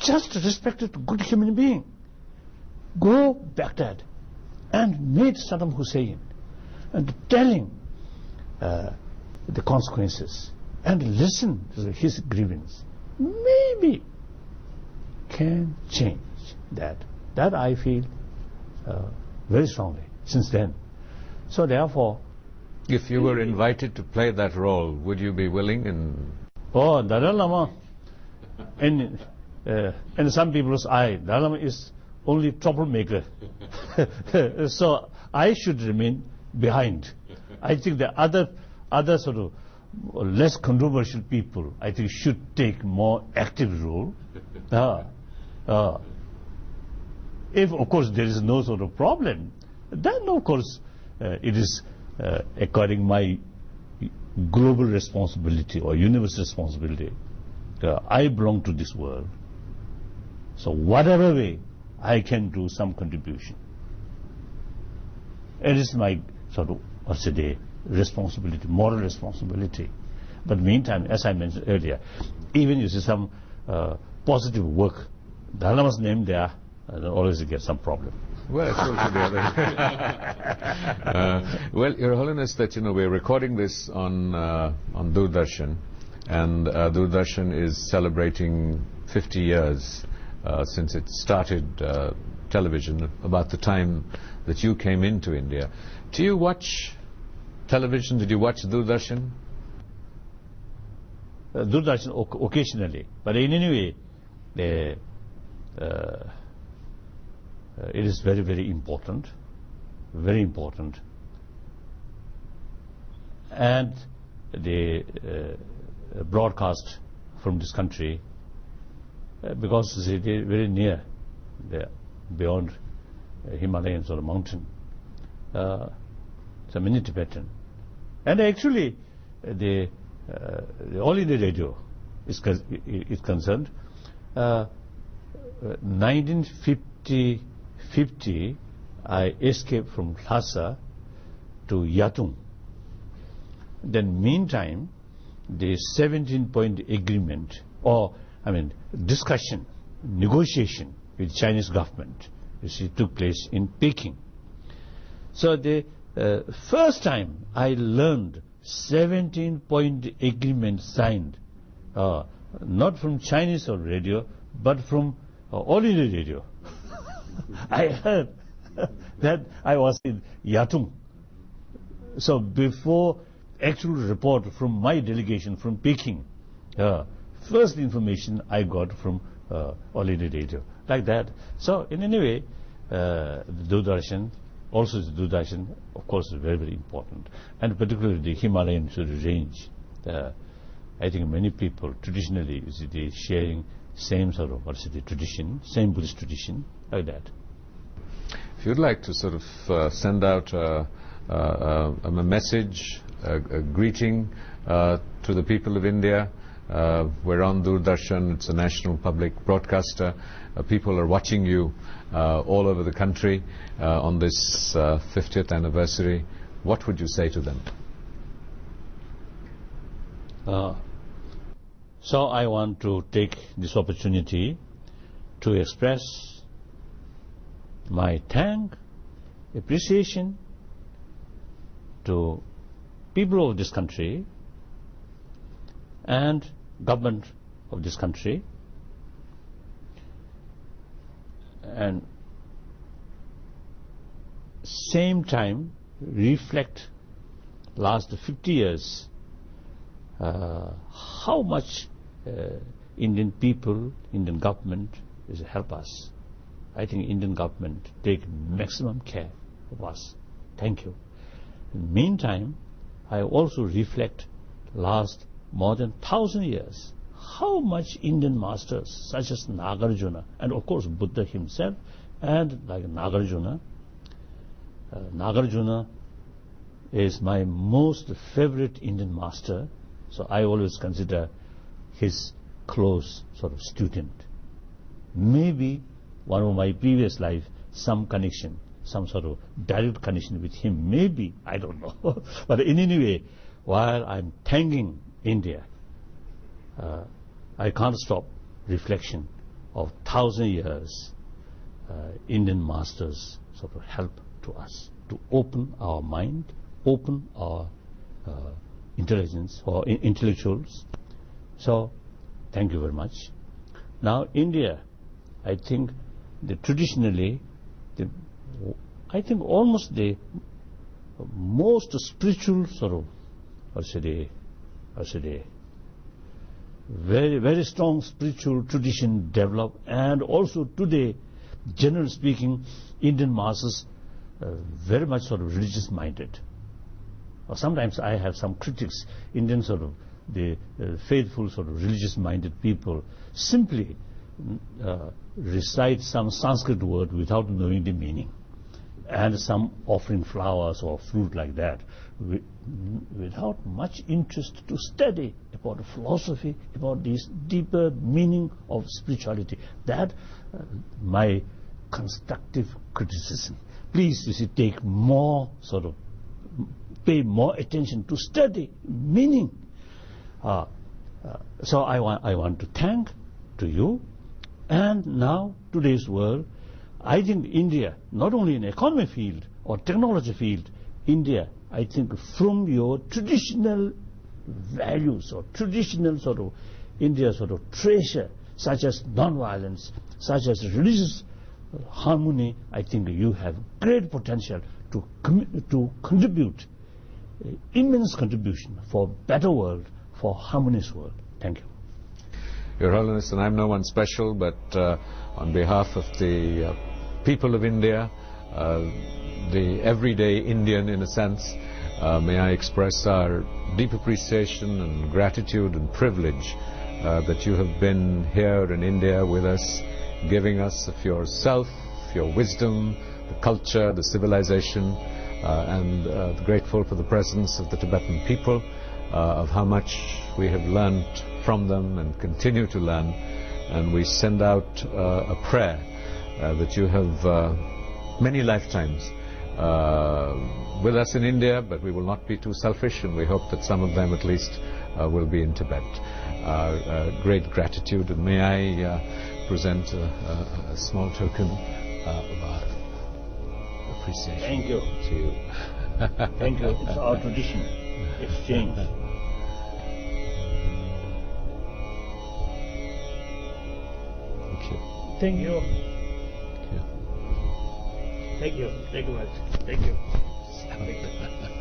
just respected good human being. Go Baghdad and meet Saddam Hussein and tell him the consequences and listen to his grievance. Maybe can change that. That I feel very strongly since then. So therefore, if you were invited to play that role, would you be willing? Oh, Dalai Lama, in some people's eye, Dalai Lama is only troublemaker. So I should remain behind. I think the other sort of less controversial people, I think, should take more active role. If, of course, there is no sort of problem, then, of course, it is according my global responsibility or universal responsibility. I belong to this world. So whatever way I can do some contribution. It is my sort of, what's the responsibility, moral responsibility. But meantime, as I mentioned earlier, even you see some positive work, Dalai Lama's name there, I don't always get some problem. Well, it's altogether. Well, Your Holiness, that we're recording this on Doordarshan, and Doordarshan is celebrating 50 years since it started television, about the time that you came into India. Do you watch television? Did you watch Doordarshan? Doordarshan occasionally, but in any way, it is very, very important, and the broadcast from this country, because it is very near, beyond Himalayas or mountain, it's a mini Tibetan, and actually the All India Radio is concerned. 1950, I escaped from Lhasa to Yatung. Then meantime, the 17-point agreement, or discussion, negotiation with Chinese government, you see, took place in Peking. So the first time I learned 17-point agreement signed, not from Chinese or radio, but from All India Radio. I heard that I was in Yatung. So before actual report from my delegation from Peking, first information I got from All India Radio, like that. So in any way, Doordarshan, also the Doordarshan, of course, is very, very important, and particularly the Himalayan sort of range. I think many people traditionally they sharing same sort of tradition, same Buddhist tradition, like that. If you'd like to sort of send out a message, a greeting to the people of India. We're on Doordarshan, it's a national public broadcaster. People are watching you all over the country on this 50th anniversary. What would you say to them? So I want to take this opportunity to express my appreciation to people of this country and government of this country, and same time reflect last 50 years how much Indian people, Indian government is help us. I think Indian government take maximum care of us. Thank you. In the meantime, I also reflect last more than 1,000 years how much Indian masters such as Nagarjuna, and of course Buddha himself, and like Nagarjuna is my most favorite Indian master, so I always consider his close sort of student. Maybe one of my previous life, some connection, some sort of direct connection with him, maybe, I don't know. But in any way, while I'm thanking India, I can't stop reflection of 1,000 years, Indian masters sort of help to us to open our mind, open our intelligence or intellectuals. So, thank you very much. Now, India, I think traditionally, I think almost the most spiritual sort of, very, very strong spiritual tradition developed, and also today, generally speaking, Indian masses very much sort of religious minded. Sometimes I have some critics, Indian sort of the faithful sort of religious minded people simply recite some Sanskrit word without knowing the meaning, and some offering flowers or fruit like that without much interest to study about the philosophy, about this deeper meaning of spirituality. That my constructive criticism. Please, you see, take more sort of, pay more attention to study meaning. So I want to thank to you. And now, today's world, I think India, not only in economy field or technology field, India, I think from your traditional values or traditional sort of India sort of treasure, such as non-violence, such as religious harmony, I think you have great potential to contribute, immense contribution for better world, for harmonious world. Thank you. Your Holiness, and I'm no one special, but on behalf of the people of India, the everyday Indian in a sense, may I express our deep appreciation and gratitude and privilege that you have been here in India with us, giving us of yourself, your wisdom, the culture, the civilization, and grateful for the presence of the Tibetan people, of how much we have learned from them and continue to learn. And we send out a prayer that you have many lifetimes with us in India, but we will not be too selfish, and we hope that some of them at least will be in Tibet. Great gratitude, and may I present a small token of our appreciation. Thank you. To you. Thank you. It's our tradition. Exchange. Thank you. Thank you. Thank you. Thank you. Thank you much. Thank you. Thank you.